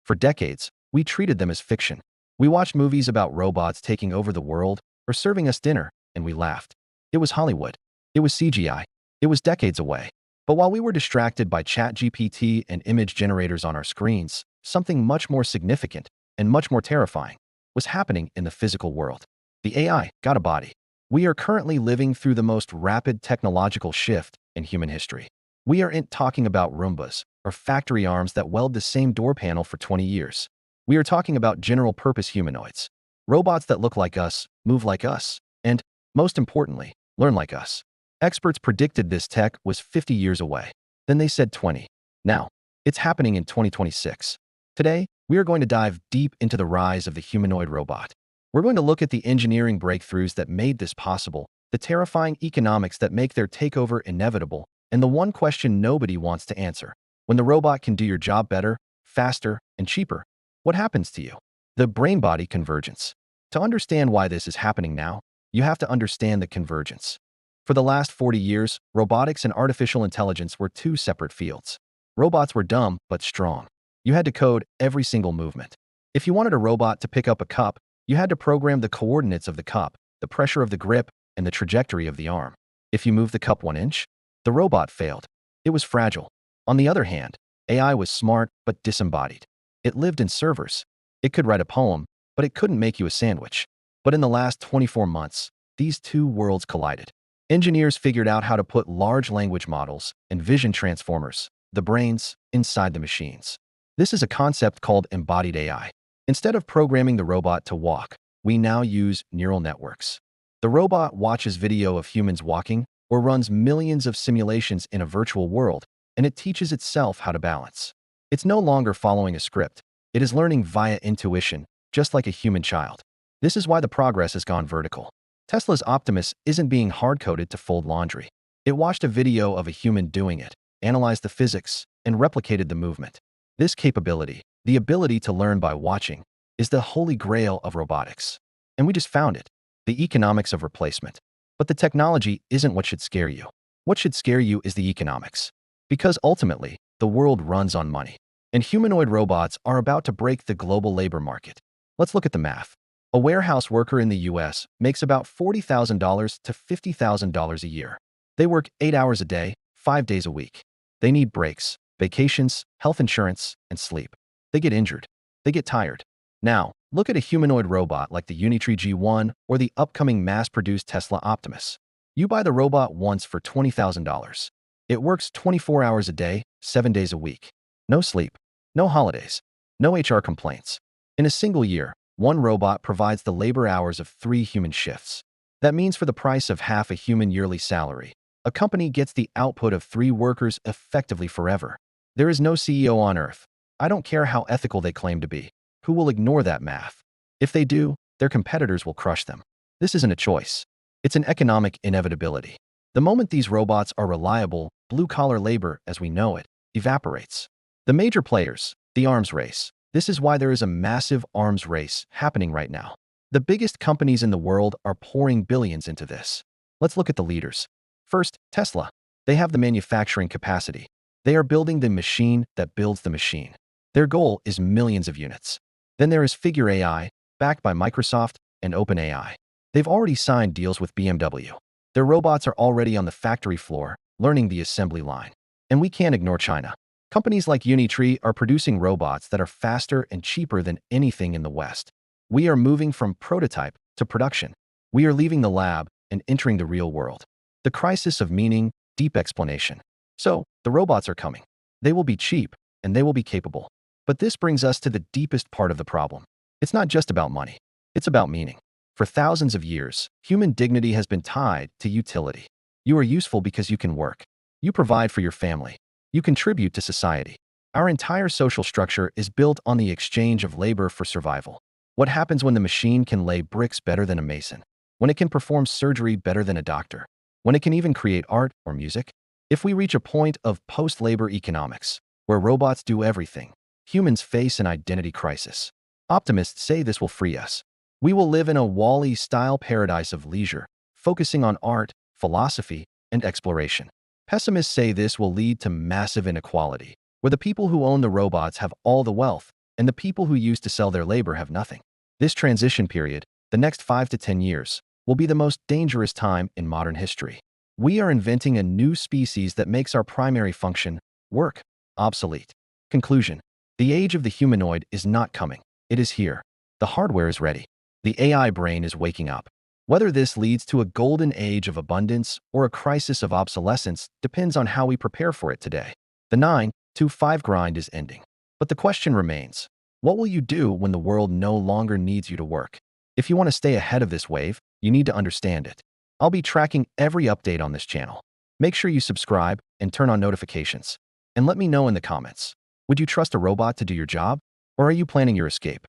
For decades, we treated them as fiction. We watched movies about robots taking over the world or serving us dinner, and we laughed. It was Hollywood. It was CGI. It was decades away. But while we were distracted by ChatGPT and image generators on our screens, something much more significant and much more terrifying was happening in the physical world. The AI got a body. We are currently living through the most rapid technological shift in human history. We aren't talking about Roombas or factory arms that weld the same door panel for 20 years. We are talking about general-purpose humanoids, robots that look like us, move like us, and, most importantly, learn like us. Experts predicted this tech was 50 years away. Then they said 20. Now, it's happening in 2026. Today, we are going to dive deep into the rise of the humanoid robot. We're going to look at the engineering breakthroughs that made this possible, the terrifying economics that make their takeover inevitable, and the one question nobody wants to answer. When the robot can do your job better, faster, and cheaper, what happens to you? The brain-body convergence. To understand why this is happening now, you have to understand the convergence. For the last 40 years, robotics and artificial intelligence were two separate fields. Robots were dumb but strong. You had to code every single movement. If you wanted a robot to pick up a cup, you had to program the coordinates of the cup, the pressure of the grip, and the trajectory of the arm. If you moved the cup 1 inch, the robot failed. It was fragile. On the other hand, AI was smart but disembodied. It lived in servers. It could write a poem, but it couldn't make you a sandwich. But in the last 24 months, these two worlds collided. Engineers figured out how to put large language models and vision transformers, the brains, inside the machines. This is a concept called embodied AI. Instead of programming the robot to walk, we now use neural networks. The robot watches video of humans walking or runs millions of simulations in a virtual world, and it teaches itself how to balance. It's no longer following a script. It is learning via intuition, just like a human child. This is why the progress has gone vertical. Tesla's Optimus isn't being hard-coded to fold laundry. It watched a video of a human doing it, analyzed the physics, and replicated the movement. This capability, the ability to learn by watching, is the holy grail of robotics. And we just found it, the economics of replacement. But the technology isn't what should scare you. What should scare you is the economics. Because ultimately, the world runs on money. And humanoid robots are about to break the global labor market. Let's look at the math. A warehouse worker in the US makes about $40,000 to $50,000 a year. They work 8 hours a day, 5 days a week. They need breaks, vacations, health insurance, and sleep. They get injured. They get tired. Now, look at a humanoid robot like the Unitree G1 or the upcoming mass-produced Tesla Optimus. You buy the robot once for $20,000. It works 24 hours a day, 7 days a week. No sleep, no holidays, no HR complaints. In a single year, one robot provides the labor hours of 3 human shifts. That means for the price of half a human yearly salary, a company gets the output of 3 workers effectively forever. There is no CEO on Earth, I don't care how ethical they claim to be, who will ignore that math. If they do, their competitors will crush them. This isn't a choice. It's an economic inevitability. The moment these robots are reliable, blue-collar labor, as we know it, evaporates. The major players, the arms race. This is why there is a massive arms race happening right now. The biggest companies in the world are pouring billions into this. Let's look at the leaders. First, Tesla. They have the manufacturing capacity. They are building the machine that builds the machine. Their goal is millions of units. Then there is Figure AI, backed by Microsoft and OpenAI. They've already signed deals with BMW. Their robots are already on the factory floor, learning the assembly line. And we can't ignore China. Companies like Unitree are producing robots that are faster and cheaper than anything in the West. We are moving from prototype to production. We are leaving the lab and entering the real world. The crisis of meaning, deep explanation. So, the robots are coming. They will be cheap, and they will be capable. But this brings us to the deepest part of the problem. It's not just about money. It's about meaning. For thousands of years, human dignity has been tied to utility. You are useful because you can work. You provide for your family. You contribute to society. Our entire social structure is built on the exchange of labor for survival. What happens when the machine can lay bricks better than a mason? When it can perform surgery better than a doctor? When it can even create art or music? If we reach a point of post-labor economics, where robots do everything, humans face an identity crisis. Optimists say this will free us. We will live in a Wall-E-style paradise of leisure, focusing on art, philosophy, and exploration. Pessimists say this will lead to massive inequality, where the people who own the robots have all the wealth, and the people who used to sell their labor have nothing. This transition period, the next 5 to 10 years, will be the most dangerous time in modern history. We are inventing a new species that makes our primary function, work, obsolete. Conclusion. The age of the humanoid is not coming. It is here. The hardware is ready. The AI brain is waking up. Whether this leads to a golden age of abundance or a crisis of obsolescence depends on how we prepare for it today. The 9-to-5 grind is ending. But the question remains, what will you do when the world no longer needs you to work? If you want to stay ahead of this wave, you need to understand it. I'll be tracking every update on this channel. Make sure you subscribe and turn on notifications. And let me know in the comments. Would you trust a robot to do your job? Or are you planning your escape?